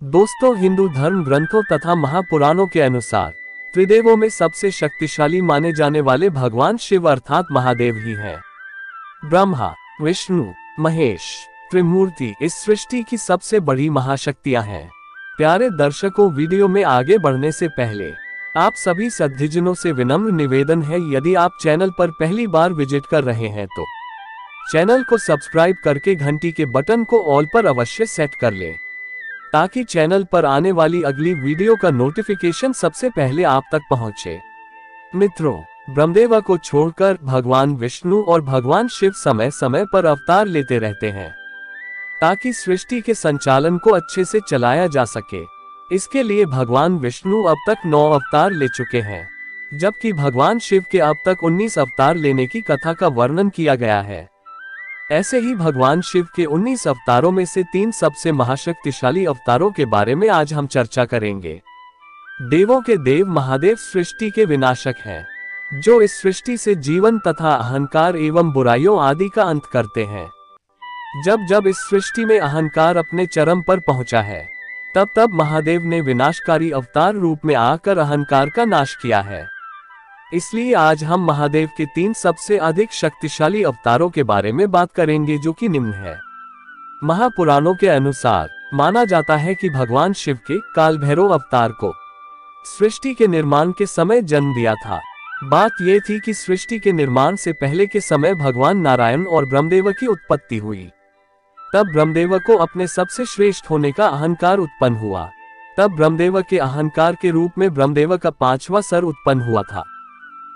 दोस्तों, हिंदू धर्म ग्रंथों तथा महापुराणों के अनुसार त्रिदेवों में सबसे शक्तिशाली माने जाने वाले भगवान शिव अर्थात महादेव ही हैं। ब्रह्मा, विष्णु, महेश, त्रिमूर्ति इस सृष्टि की सबसे बड़ी महाशक्तियां हैं। प्यारे दर्शकों, वीडियो में आगे बढ़ने से पहले आप सभी सद्धिजनों से विनम्र निवेदन है, यदि आप चैनल पर पहली बार विजिट कर रहे हैं तो चैनल को सब्सक्राइब करके घंटी के बटन को ऑल पर अवश्य सेट कर लें, ताकि चैनल पर आने वाली अगली वीडियो का नोटिफिकेशन सबसे पहले आप तक पहुंचे। मित्रों, ब्रह्मदेव को छोड़कर भगवान विष्णु और भगवान शिव समय समय पर अवतार लेते रहते हैं, ताकि सृष्टि के संचालन को अच्छे से चलाया जा सके। इसके लिए भगवान विष्णु अब तक 9 अवतार ले चुके हैं, जबकि भगवान शिव के अब तक 19 अवतार लेने की कथा का वर्णन किया गया है। ऐसे ही भगवान शिव के 19 अवतारों में से 3 सबसे महाशक्तिशाली अवतारों के बारे में आज हम चर्चा करेंगे। देवों के देव महादेव सृष्टि के विनाशक हैं, जो इस सृष्टि से जीवन तथा अहंकार एवं बुराइयों आदि का अंत करते हैं। जब जब इस सृष्टि में अहंकार अपने चरम पर पहुंचा है, तब तब महादेव ने विनाशकारी अवतार रूप में आकर अहंकार का नाश किया है। इसलिए आज हम महादेव के 3 सबसे अधिक शक्तिशाली अवतारों के बारे में बात करेंगे, जो कि निम्न है। महापुराणों के अनुसार माना जाता है कि भगवान शिव के काल भैरव अवतार को सृष्टि के निर्माण के समय जन्म दिया था। बात यह थी कि सृष्टि के निर्माण से पहले के समय भगवान नारायण और ब्रह्मदेव की उत्पत्ति हुई। तब ब्रह्मदेव को अपने सबसे श्रेष्ठ होने का अहंकार उत्पन्न हुआ। तब ब्रह्मदेव के अहंकार के रूप में ब्रह्मदेव का 5वां सर उत्पन्न हुआ था,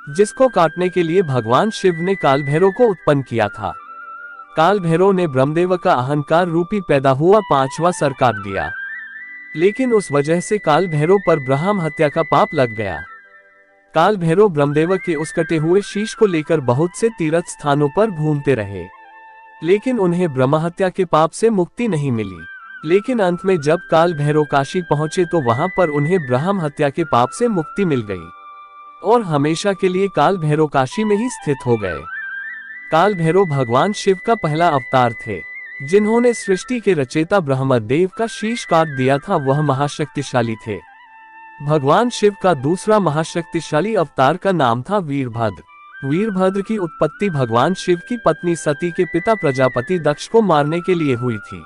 जिसको काटने के लिए भगवान शिव ने काल भैरव को उत्पन्न किया था। काल भैरव ने ब्रह्मदेव का अहंकार रूपी पैदा हुआ 5वां सर काट दिया, लेकिन उस वजह से काल भैरव पर ब्रह्म हत्या का पाप लग गया। काल भैरव ब्रह्मदेव के उस कटे हुए शीश को लेकर बहुत से तीर्थ स्थानों पर घूमते रहे, लेकिन उन्हें ब्रह्म हत्या के पाप से मुक्ति नहीं मिली। लेकिन अंत में जब काल भैरव काशी पहुंचे तो वहां पर उन्हें ब्रह्म हत्या के पाप से मुक्ति मिल गई और हमेशा के लिए काल भैरव काशी में ही स्थित हो गए। काल भैरव भगवान शिव का पहला अवतार थे, जिन्होंने सृष्टि के रचयिता ब्रह्मदेव का शीश काट दिया था। वह महाशक्तिशाली थे। भगवान शिव का दूसरा महाशक्तिशाली अवतार का नाम था वीरभद्र। वीरभद्र की उत्पत्ति भगवान शिव की पत्नी सती के पिता प्रजापति दक्ष को मारने के लिए हुई थी।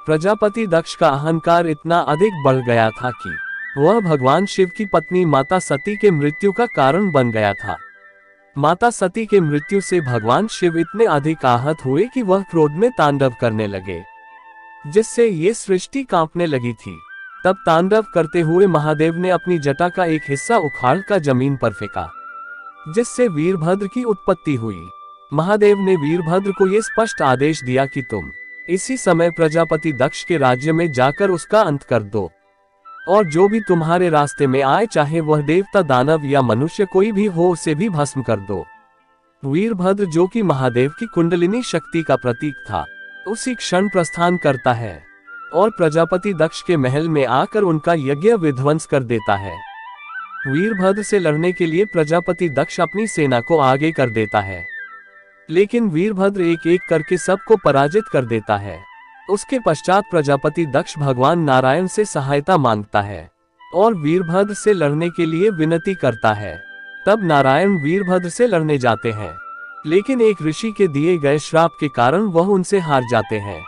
प्रजापति दक्ष का अहंकार इतना अधिक बढ़ गया था कि वह भगवान शिव की पत्नी माता सती के मृत्यु का कारण बन गया था। माता सती के मृत्यु से भगवान शिव इतने अधिक आहत हुए कि वह क्रोध में तांडव करने लगे, जिससे ये सृष्टि कांपने लगी थी। तब तांडव करते हुए महादेव ने अपनी जटा का एक हिस्सा उखाड़ कर जमीन पर फेंका, जिससे वीरभद्र की उत्पत्ति हुई। महादेव ने वीरभद्र को यह स्पष्ट आदेश दिया कि तुम इसी समय प्रजापति दक्ष के राज्य में जाकर उसका अंत कर दो, और जो भी तुम्हारे रास्ते में आए, चाहे वह देवता, दानव या मनुष्य कोई भी हो, उसे भी भस्म कर दो। वीरभद्र, जो कि महादेव की कुंडलिनी शक्ति का प्रतीक था, उसी क्षण प्रस्थान करता है और प्रजापति दक्ष के महल में आकर उनका यज्ञ विध्वंस कर देता है। वीरभद्र से लड़ने के लिए प्रजापति दक्ष अपनी सेना को आगे कर देता है, लेकिन वीरभद्र एक एक करके सबको पराजित कर देता है। उसके पश्चात प्रजापति दक्ष भगवान नारायण से सहायता मांगता है और वीरभद्र से लड़ने के लिए विनती करता है। तब नारायण वीरभद्र से लड़ने जाते हैं, लेकिन एक ऋषि के दिए गए श्राप के कारण वह उनसे हार जाते हैं।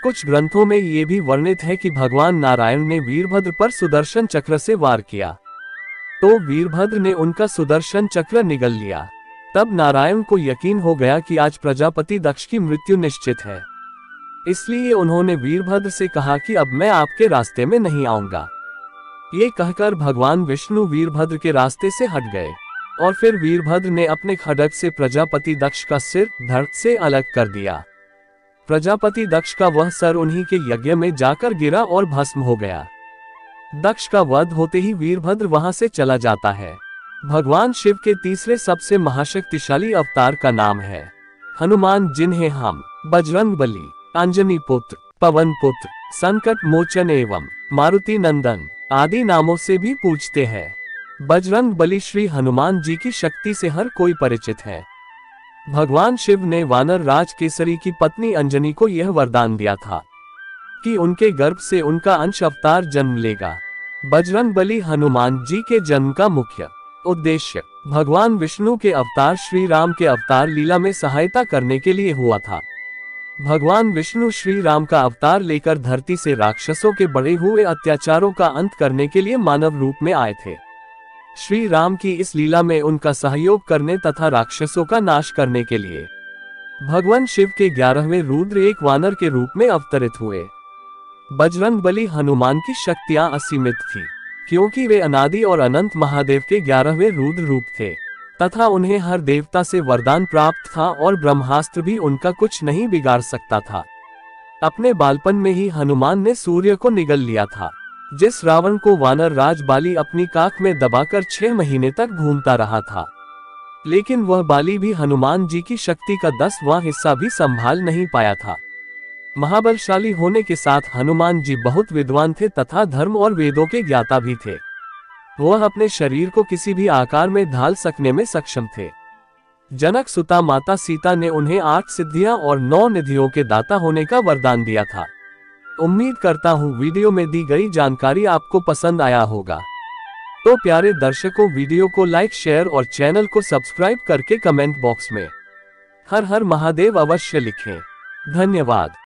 कुछ ग्रंथों में ये भी वर्णित है कि भगवान नारायण ने वीरभद्र पर सुदर्शन चक्र से वार किया, तो वीरभद्र ने उनका सुदर्शन चक्र निगल लिया। तब नारायण को यकीन हो गया कि आज प्रजापति दक्ष की मृत्यु निश्चित है, इसलिए उन्होंने वीरभद्र से कहा कि अब मैं आपके रास्ते में नहीं आऊंगा। ये कहकर भगवान विष्णु वीरभद्र के रास्ते से हट गए और फिर वीरभद्र ने अपने खड्ग से प्रजापति दक्ष का सिर धड़ से अलग कर दिया। प्रजापति दक्ष का वह सर उन्हीं के यज्ञ में जाकर गिरा और भस्म हो गया। दक्ष का वध होते ही वीरभद्र वहां से चला जाता है। भगवान शिव के तीसरे सबसे महाशक्तिशाली अवतार का नाम है हनुमान, जिन्हें हम बजरंगबली, अंजनी पुत्र, पवन पुत्र, संकट मोचन एवं मारुति नंदन आदि नामों से भी पूजते हैं। बजरंगबली श्री हनुमान जी की शक्ति से हर कोई परिचित है। भगवान शिव ने वानर राज केसरी की पत्नी अंजनी को यह वरदान दिया था कि उनके गर्भ से उनका अंश अवतार जन्म लेगा। बजरंगबली हनुमान जी के जन्म का मुख्य उद्देश्य भगवान विष्णु के अवतार श्री राम के अवतार लीला में सहायता करने के लिए हुआ था। भगवान विष्णु श्री राम का अवतार लेकर धरती से राक्षसों के बढ़े हुए अत्याचारों का अंत करने के लिए मानव रूप में आए थे। श्री राम की इस लीला में उनका सहयोग करने तथा राक्षसों का नाश करने के लिए भगवान शिव के 11वें रुद्र एक वानर के रूप में अवतरित हुए। बजरंगबली हनुमान की शक्तियां असीमित थी, क्योंकि वे अनादि और अनंत महादेव के 11वें रुद्र रूप थे तथा उन्हें हर देवता से वरदान प्राप्त था और ब्रह्मास्त्र भी उनका कुछ नहीं बिगाड़ सकता था। अपने बालपन में ही हनुमान ने सूर्य को निगल लिया था, जिस रावण को वानर राज बाली अपनी काख में दबाकर 6 महीने तक घूमता रहा था। लेकिन वह बाली भी हनुमान जी की शक्ति का 10वां हिस्सा भी संभाल नहीं पाया था। महाबलशाली होने के साथ हनुमान जी बहुत विद्वान थे तथा धर्म और वेदों के ज्ञाता भी थे। वह अपने शरीर को किसी भी आकार में ढाल सकने में सक्षम थे। जनक सुता माता सीता ने उन्हें 8 सिद्धियां और 9 निधियों के दाता होने का वरदान दिया था। उम्मीद करता हूँ वीडियो में दी गई जानकारी आपको पसंद आया होगा। तो प्यारे दर्शकों, वीडियो को लाइक, शेयर और चैनल को सब्सक्राइब करके कमेंट बॉक्स में हर हर महादेव अवश्य लिखें। धन्यवाद।